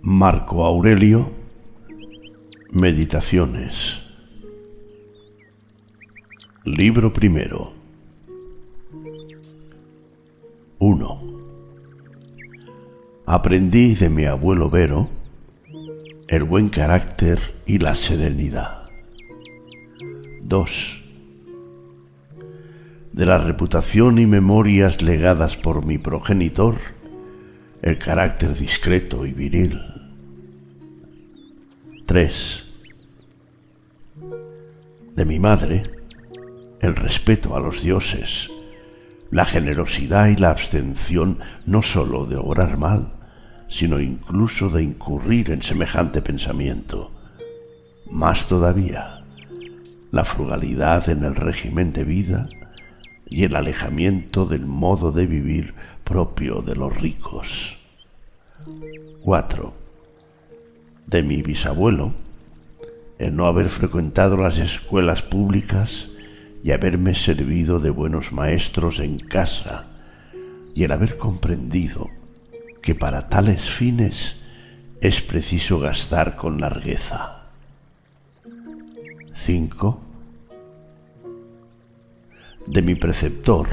Marco Aurelio, Meditaciones. Libro primero. 1. Aprendí de mi abuelo Vero el buen carácter y la serenidad. 2. De la reputación y memorias legadas por mi progenitor, el carácter discreto y viril. 3. De mi madre, el respeto a los dioses, la generosidad y la abstención no sólo de obrar mal, sino incluso de incurrir en semejante pensamiento. Más todavía, la frugalidad en el régimen de vida y el alejamiento del modo de vivir propio de los ricos. 4. De mi bisabuelo, el no haber frecuentado las escuelas públicas y haberme servido de buenos maestros en casa, y el haber comprendido que para tales fines es preciso gastar con largueza. 5. De mi preceptor,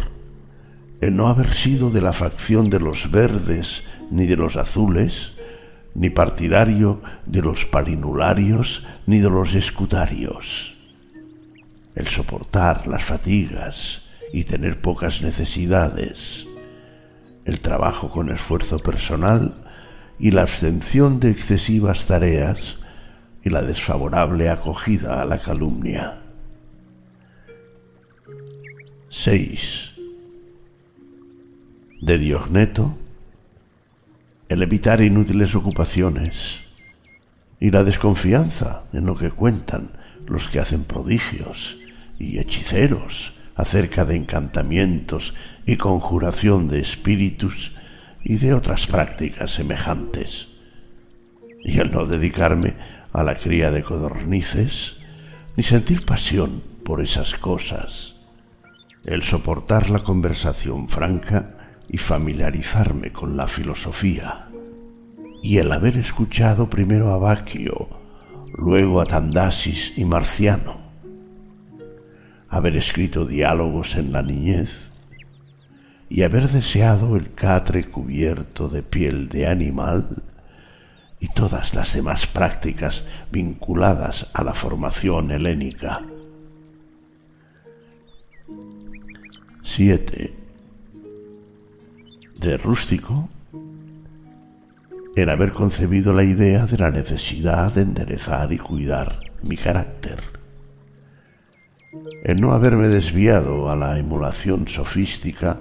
el no haber sido de la facción de los verdes ni de los azules, ni partidario de los palinularios ni de los escutarios. El soportar las fatigas y tener pocas necesidades, el trabajo con esfuerzo personal y la abstención de excesivas tareas y la desfavorable acogida a la calumnia. 6. De Diogneto, el evitar inútiles ocupaciones y la desconfianza en lo que cuentan los que hacen prodigios y hechiceros acerca de encantamientos y conjuración de espíritus y de otras prácticas semejantes, y el no dedicarme a la cría de codornices ni sentir pasión por esas cosas, el soportar la conversación franca y familiarizarme con la filosofía, y el haber escuchado primero a Baquio, luego a Tandasis y Marciano, haber escrito diálogos en la niñez y haber deseado el catre cubierto de piel de animal y todas las demás prácticas vinculadas a la formación helénica. 7. De rústico, el haber concebido la idea de la necesidad de enderezar y cuidar mi carácter, el no haberme desviado a la emulación sofística,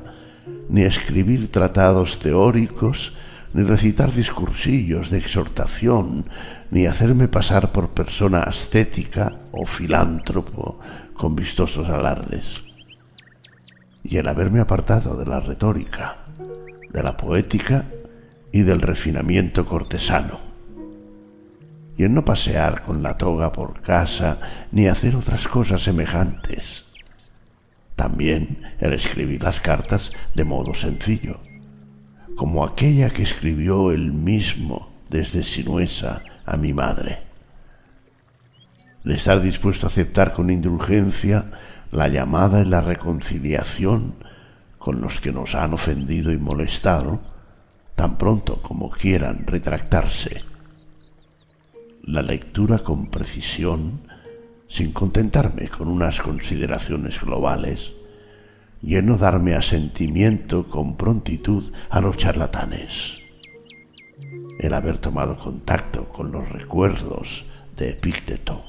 ni escribir tratados teóricos, ni recitar discursillos de exhortación, ni hacerme pasar por persona ascética o filántropo con vistosos alardes, y el haberme apartado de la retórica, de la poética y del refinamiento cortesano, y el no pasear con la toga por casa ni hacer otras cosas semejantes. También el escribir las cartas de modo sencillo, como aquella que escribió él mismo desde Sinuesa a mi madre. El estar dispuesto a aceptar con indulgencia la llamada y la reconciliación con los que nos han ofendido y molestado, tan pronto como quieran retractarse. La lectura con precisión, sin contentarme con unas consideraciones globales, y el no darme asentimiento con prontitud a los charlatanes. El haber tomado contacto con los recuerdos de Epícteto,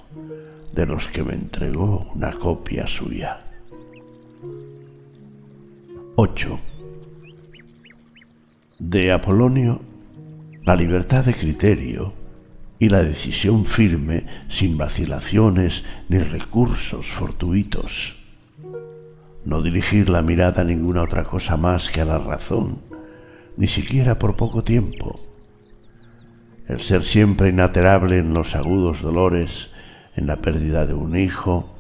de los que me entregó una copia suya. 8. De Apolonio, la libertad de criterio y la decisión firme sin vacilaciones ni recursos fortuitos. No dirigir la mirada a ninguna otra cosa más que a la razón, ni siquiera por poco tiempo. El ser siempre inaterable en los agudos dolores, en la pérdida de un hijo,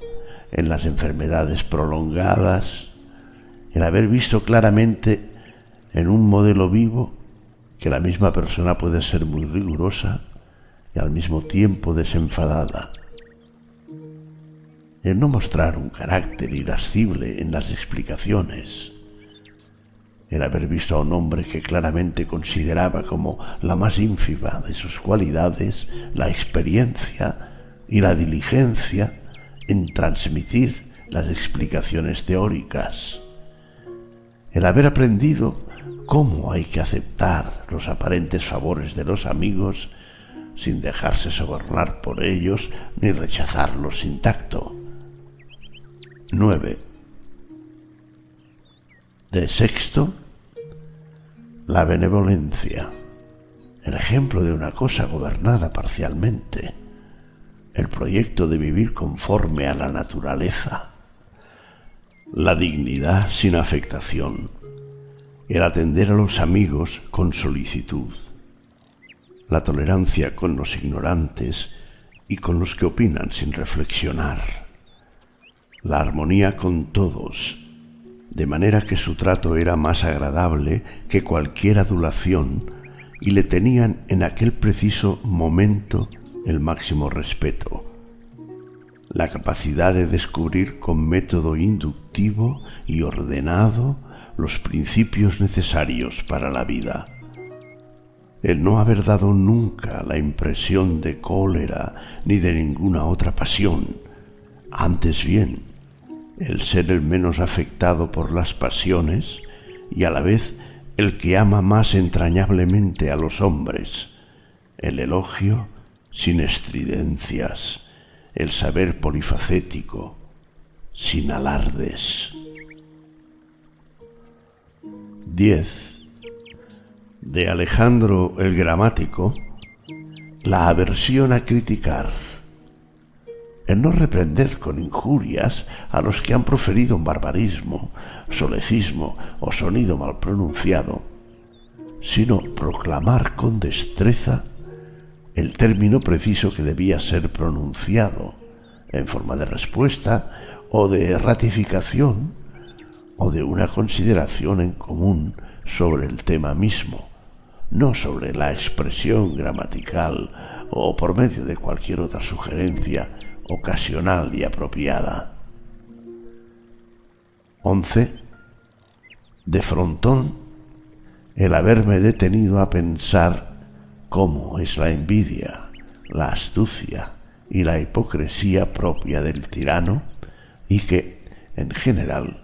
en las enfermedades prolongadas, el haber visto claramente en un modelo vivo que la misma persona puede ser muy rigurosa y al mismo tiempo desenfadada. El no mostrar un carácter irascible en las explicaciones, el haber visto a un hombre que claramente consideraba como la más ínfima de sus cualidades la experiencia y la diligencia en transmitir las explicaciones teóricas, el haber aprendido cómo hay que aceptar los aparentes favores de los amigos sin dejarse sobornar por ellos ni rechazarlos sin tacto. 9. De sexto, la benevolencia, el ejemplo de una cosa gobernada parcialmente, el proyecto de vivir conforme a la naturaleza, la dignidad sin afectación, el atender a los amigos con solicitud, la tolerancia con los ignorantes y con los que opinan sin reflexionar, la armonía con todos, de manera que su trato era más agradable que cualquier adulación y le tenían en aquel preciso momento el máximo respeto, la capacidad de descubrir con método inductivo y ordenado los principios necesarios para la vida, el no haber dado nunca la impresión de cólera ni de ninguna otra pasión, antes bien, el ser el menos afectado por las pasiones y a la vez el que ama más entrañablemente a los hombres, el elogio sin estridencias, el saber polifacético, sin alardes. 10. De Alejandro el Gramático, la aversión a criticar, el no reprender con injurias a los que han proferido un barbarismo, solecismo o sonido mal pronunciado, sino proclamar con destreza el término preciso que debía ser pronunciado, en forma de respuesta o de ratificación o de una consideración en común sobre el tema mismo, no sobre la expresión gramatical o por medio de cualquier otra sugerencia ocasional y apropiada. 11. De frontón, el haberme detenido a pensar cómo es la envidia, la astucia y la hipocresía propia del tirano, y que, en general,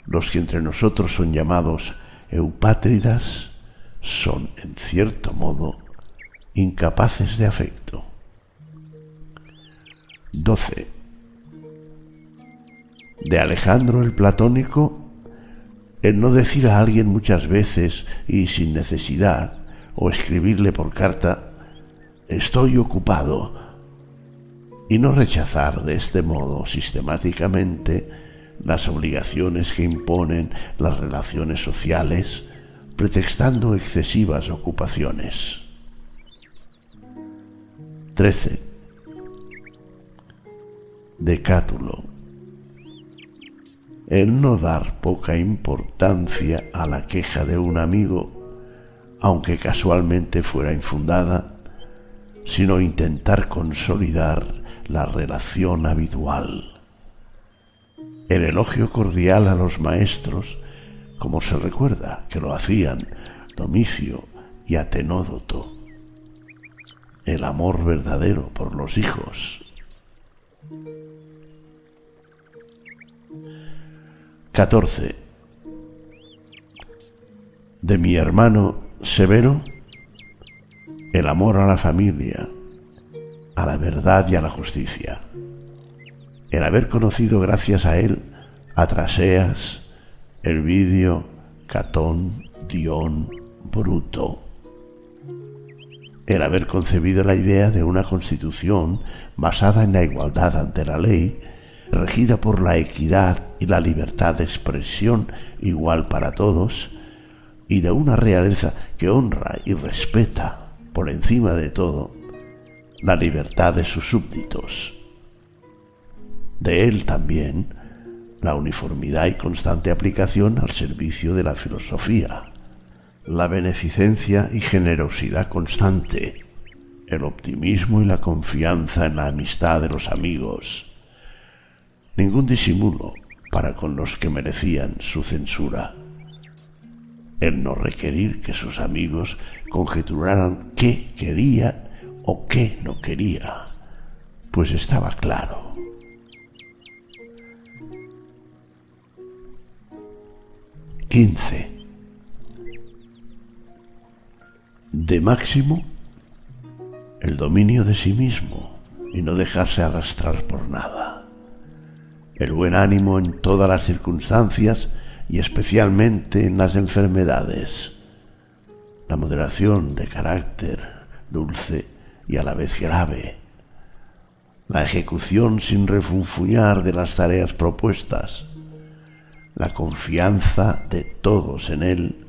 los que entre nosotros son llamados eupátridas son, en cierto modo, incapaces de afecto. 12. De Alejandro el Platónico, el no decir a alguien muchas veces y sin necesidad, o escribirle por carta, estoy ocupado, y no rechazar de este modo sistemáticamente las obligaciones que imponen las relaciones sociales, pretextando excesivas ocupaciones. 13. De Cátulo, el no dar poca importancia a la queja de un amigo, aunque casualmente fuera infundada, sino intentar consolidar la relación habitual. El elogio cordial a los maestros, como se recuerda que lo hacían Domicio y Atenódoto. El amor verdadero por los hijos. 14. De mi hermano Severo, el amor a la familia, a la verdad y a la justicia. El haber conocido gracias a él a Traseas, Elvidio, Catón, Dión, Bruto. El haber concebido la idea de una constitución basada en la igualdad ante la ley, regida por la equidad y la libertad de expresión igual para todos, y de una realeza que honra y respeta, por encima de todo, la libertad de sus súbditos. De él también la uniformidad y constante aplicación al servicio de la filosofía, la beneficencia y generosidad constante, el optimismo y la confianza en la amistad de los amigos, ningún disimulo para con los que merecían su censura, el no requerir que sus amigos conjeturaran qué quería o qué no quería, pues estaba claro. XV. De máximo, el dominio de sí mismo y no dejarse arrastrar por nada. El buen ánimo en todas las circunstancias y especialmente en las enfermedades. La moderación de carácter dulce y a la vez grave. La ejecución sin refunfuñar de las tareas propuestas. La confianza de todos en él,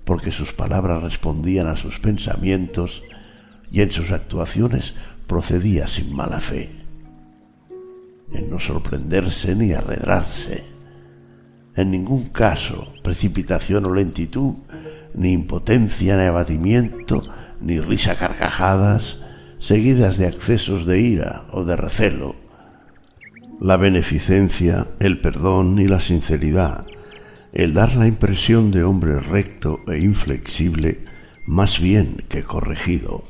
porque sus palabras respondían a sus pensamientos y en sus actuaciones procedía sin mala fe. En no sorprenderse ni arredrarse. En ningún caso precipitación o lentitud, ni impotencia ni abatimiento, ni risa a carcajadas, seguidas de accesos de ira o de recelo. La beneficencia, el perdón y la sinceridad, el dar la impresión de hombre recto e inflexible, más bien que corregido.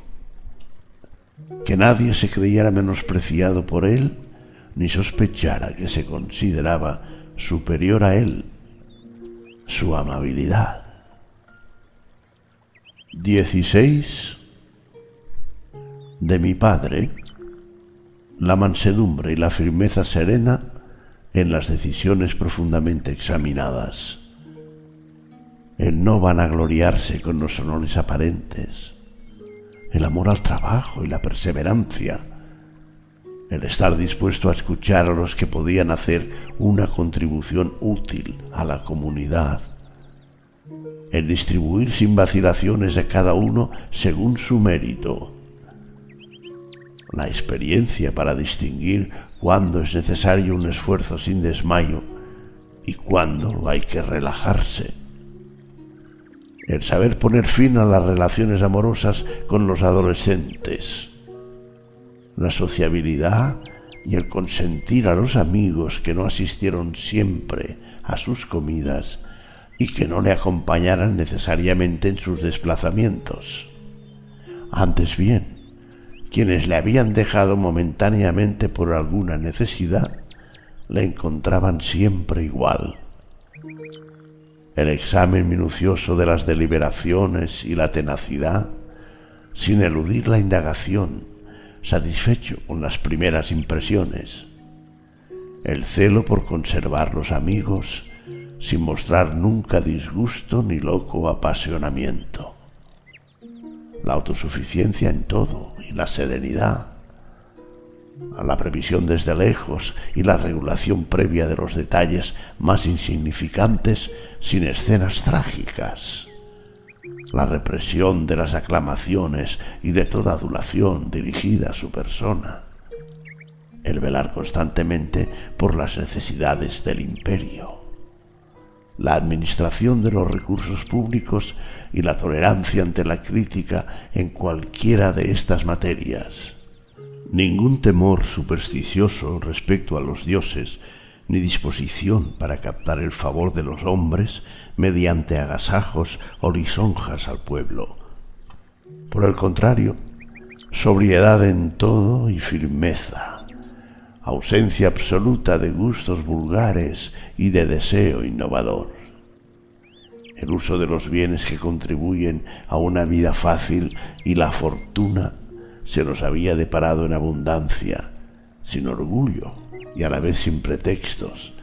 Que nadie se creyera menospreciado por él, ni sospechara que se consideraba superior a él. Su amabilidad. 16. De mi padre, la mansedumbre y la firmeza serena en las decisiones profundamente examinadas. El no vanagloriarse con los honores aparentes, el amor al trabajo y la perseverancia, el estar dispuesto a escuchar a los que podían hacer una contribución útil a la comunidad, el distribuir sin vacilaciones a cada uno según su mérito, la experiencia para distinguir cuándo es necesario un esfuerzo sin desmayo y cuándo hay que relajarse, el saber poner fin a las relaciones amorosas con los adolescentes, la sociabilidad y el consentir a los amigos que no asistieron siempre a sus comidas y que no le acompañaran necesariamente en sus desplazamientos. Antes bien, quienes le habían dejado momentáneamente por alguna necesidad, le encontraban siempre igual. El examen minucioso de las deliberaciones y la tenacidad, sin eludir la indagación, satisfecho con las primeras impresiones. El celo por conservar los amigos, sin mostrar nunca disgusto ni loco apasionamiento. La autosuficiencia en todo y la serenidad, a la previsión desde lejos y la regulación previa de los detalles más insignificantes sin escenas trágicas, la represión de las aclamaciones y de toda adulación dirigida a su persona, el velar constantemente por las necesidades del imperio, la administración de los recursos públicos y la tolerancia ante la crítica en cualquiera de estas materias. Ningún temor supersticioso respecto a los dioses, ni disposición para captar el favor de los hombres mediante agasajos o lisonjas al pueblo. Por el contrario, sobriedad en todo y firmeza, ausencia absoluta de gustos vulgares y de deseo innovador. El uso de los bienes que contribuyen a una vida fácil y la fortuna se nos había deparado en abundancia, sin orgullo y a la vez sin pretextos,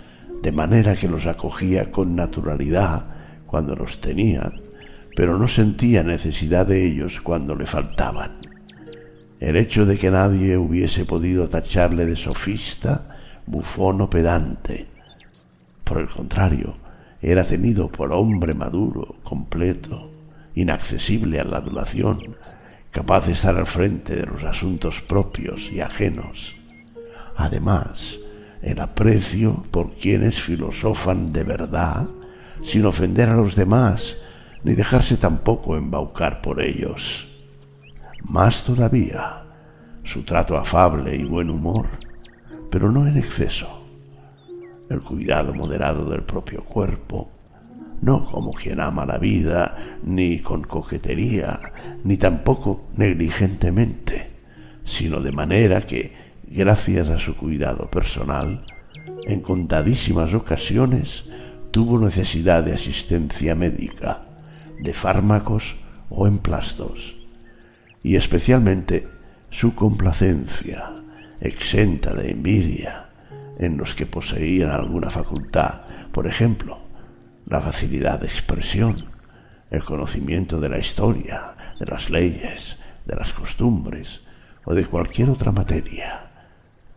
de manera que los acogía con naturalidad cuando los tenía, pero no sentía necesidad de ellos cuando le faltaban. El hecho de que nadie hubiese podido tacharle de sofista, bufón o pedante. Por el contrario, era tenido por hombre maduro, completo, inaccesible a la adulación, capaz de estar al frente de los asuntos propios y ajenos. Además, el aprecio por quienes filosofan de verdad, sin ofender a los demás, ni dejarse tampoco embaucar por ellos. Más todavía, su trato afable y buen humor, pero no en exceso. El cuidado moderado del propio cuerpo, no como quien ama la vida, ni con coquetería, ni tampoco negligentemente, sino de manera que, gracias a su cuidado personal, en contadísimas ocasiones tuvo necesidad de asistencia médica, de fármacos o emplastos, y especialmente su complacencia, exenta de envidia, en los que poseían alguna facultad, por ejemplo, la facilidad de expresión, el conocimiento de la historia, de las leyes, de las costumbres o de cualquier otra materia,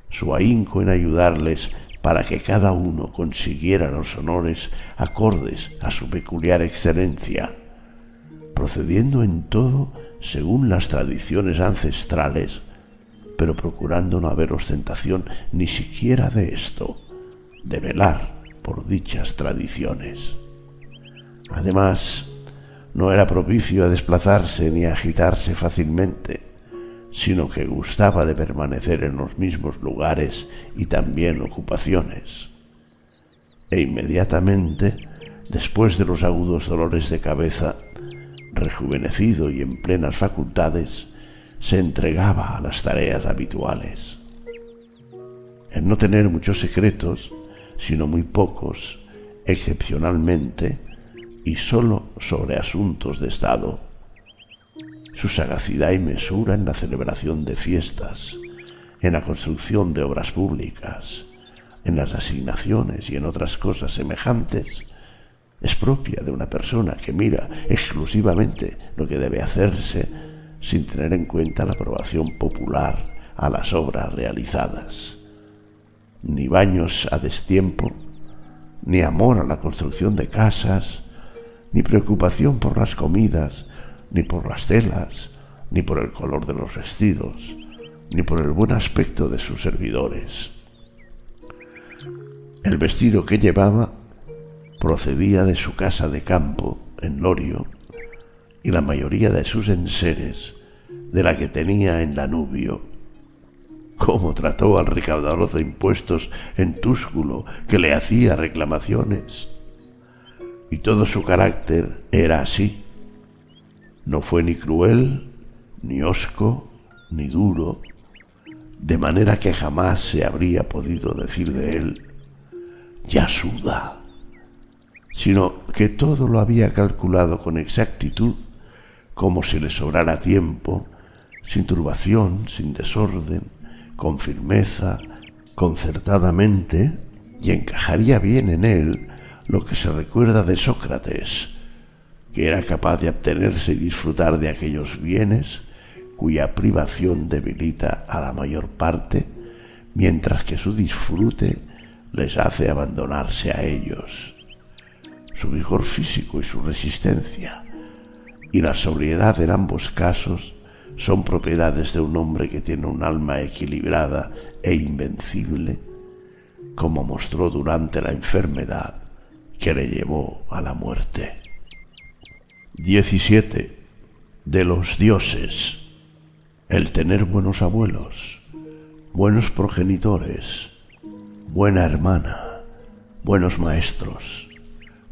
su ahínco en ayudarles para que cada uno consiguiera los honores acordes a su peculiar excelencia, procediendo en todo según las tradiciones ancestrales, pero procurando no haber ostentación ni siquiera de esto, de velar por dichas tradiciones. Además, no era propicio a desplazarse ni a agitarse fácilmente, sino que gustaba de permanecer en los mismos lugares y también ocupaciones. E inmediatamente, después de los agudos dolores de cabeza, rejuvenecido y en plenas facultades, se entregaba a las tareas habituales. El no tener muchos secretos, sino muy pocos, excepcionalmente, y sólo sobre asuntos de Estado, su sagacidad y mesura en la celebración de fiestas, en la construcción de obras públicas, en las asignaciones y en otras cosas semejantes, es propia de una persona que mira exclusivamente lo que debe hacerse sin tener en cuenta la aprobación popular a las obras realizadas. Ni baños a destiempo, ni amor a la construcción de casas, ni preocupación por las comidas, ni por las telas, ni por el color de los vestidos, ni por el buen aspecto de sus servidores. El vestido que llevaba procedía de su casa de campo en Lorio, y la mayoría de sus enseres de la que tenía en Danubio. Cómo trató al recaudador de impuestos en Túsculo, que le hacía reclamaciones. Y todo su carácter era así. No fue ni cruel, ni hosco, ni duro, de manera que jamás se habría podido decir de él, ya suda, sino que todo lo había calculado con exactitud, como si le sobrara tiempo, sin turbación, sin desorden, con firmeza, concertadamente, y encajaría bien en él lo que se recuerda de Sócrates, que era capaz de abstenerse y disfrutar de aquellos bienes cuya privación debilita a la mayor parte, mientras que su disfrute les hace abandonarse a ellos. Su vigor físico y su resistencia, y la sobriedad en ambos casos, son propiedades de un hombre que tiene un alma equilibrada e invencible, como mostró durante la enfermedad que le llevó a la muerte. 17. De los dioses. El tener buenos abuelos, buenos progenitores, buena hermana, buenos maestros,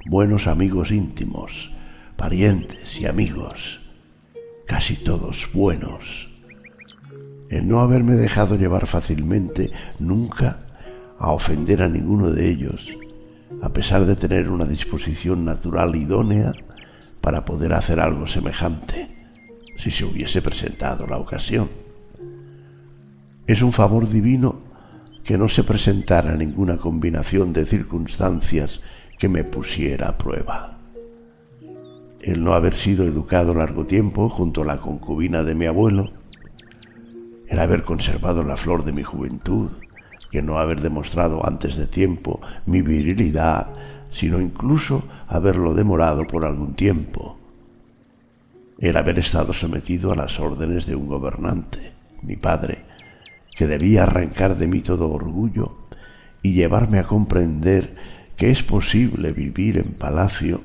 buenos amigos íntimos, parientes y amigos, casi todos buenos. El no haberme dejado llevar fácilmente nunca a ofender a ninguno de ellos, a pesar de tener una disposición natural idónea para poder hacer algo semejante, si se hubiese presentado la ocasión. Es un favor divino que no se presentara ninguna combinación de circunstancias que me pusiera a prueba. El no haber sido educado largo tiempo junto a la concubina de mi abuelo, el haber conservado la flor de mi juventud, y el no haber demostrado antes de tiempo mi virilidad, sino incluso haberlo demorado por algún tiempo, el haber estado sometido a las órdenes de un gobernante, mi padre, que debía arrancar de mí todo orgullo y llevarme a comprender que es posible vivir en palacio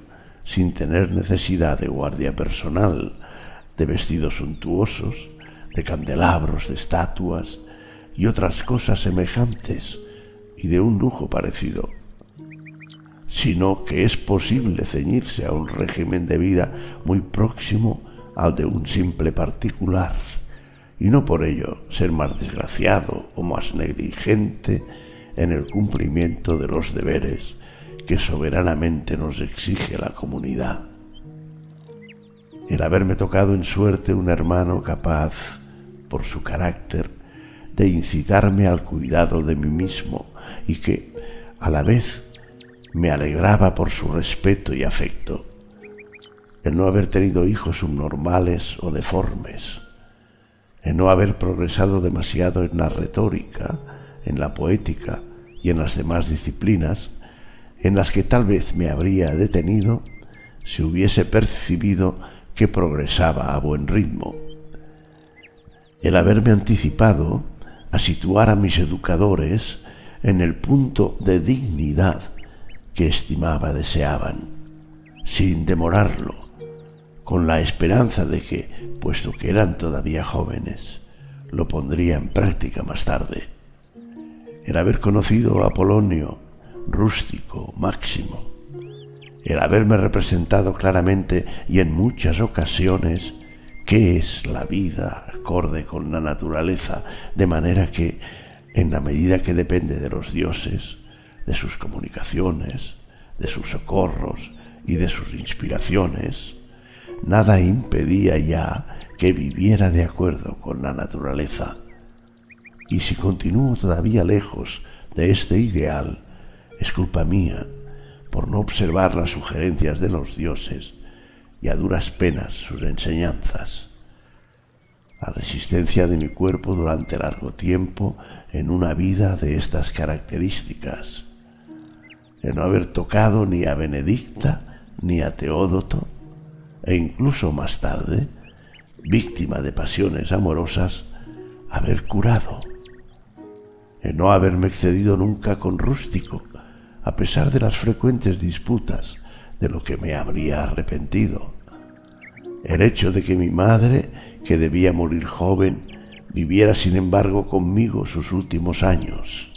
sin tener necesidad de guardia personal, de vestidos suntuosos, de candelabros, de estatuas y otras cosas semejantes y de un lujo parecido, sino que es posible ceñirse a un régimen de vida muy próximo al de un simple particular, y no por ello ser más desgraciado o más negligente en el cumplimiento de los deberes que soberanamente nos exige la comunidad. El haberme tocado en suerte un hermano capaz, por su carácter, de incitarme al cuidado de mí mismo y que, a la vez, me alegraba por su respeto y afecto. El no haber tenido hijos subnormales o deformes, el no haber progresado demasiado en la retórica, en la poética y en las demás disciplinas, en las que tal vez me habría detenido si hubiese percibido que progresaba a buen ritmo. El haberme anticipado a situar a mis educadores en el punto de dignidad que estimaba deseaban, sin demorarlo, con la esperanza de que, puesto que eran todavía jóvenes, lo pondría en práctica más tarde. El haber conocido a Polonio, Rústico, Máximo, el haberme representado claramente y en muchas ocasiones qué es la vida acorde con la naturaleza, de manera que, en la medida que depende de los dioses, de sus comunicaciones, de sus socorros y de sus inspiraciones, nada impedía ya que viviera de acuerdo con la naturaleza. Y si continúo todavía lejos de este ideal, es culpa mía por no observar las sugerencias de los dioses y a duras penas sus enseñanzas. La resistencia de mi cuerpo durante largo tiempo en una vida de estas características, de no haber tocado ni a Benedicta ni a Teódoto, e incluso más tarde, víctima de pasiones amorosas, haber curado, de no haberme excedido nunca con Rústico, a pesar de las frecuentes disputas, de lo que me habría arrepentido. El hecho de que mi madre, que debía morir joven, viviera sin embargo conmigo sus últimos años.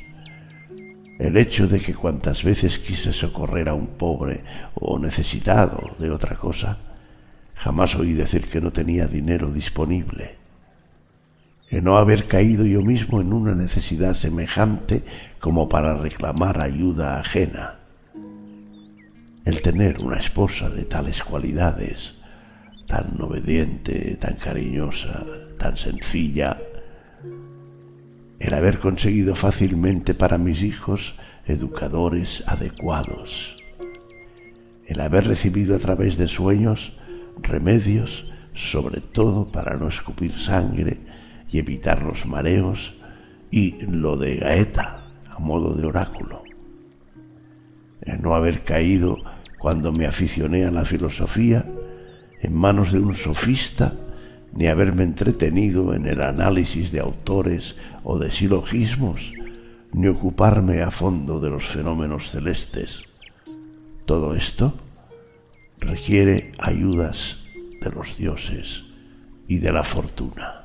El hecho de que cuantas veces quise socorrer a un pobre o necesitado de otra cosa, jamás oí decir que no tenía dinero disponible. El no haber caído yo mismo en una necesidad semejante como para reclamar ayuda ajena. El tener una esposa de tales cualidades, tan obediente, tan cariñosa, tan sencilla. El haber conseguido fácilmente para mis hijos educadores adecuados. El haber recibido a través de sueños remedios, sobre todo para no escupir sangre y evitar los mareos, y lo de Gaeta a modo de oráculo. El no haber caído, cuando me aficioné a la filosofía, en manos de un sofista, ni haberme entretenido en el análisis de autores o de silogismos, ni ocuparme a fondo de los fenómenos celestes. Todo esto requiere ayudas de los dioses y de la fortuna.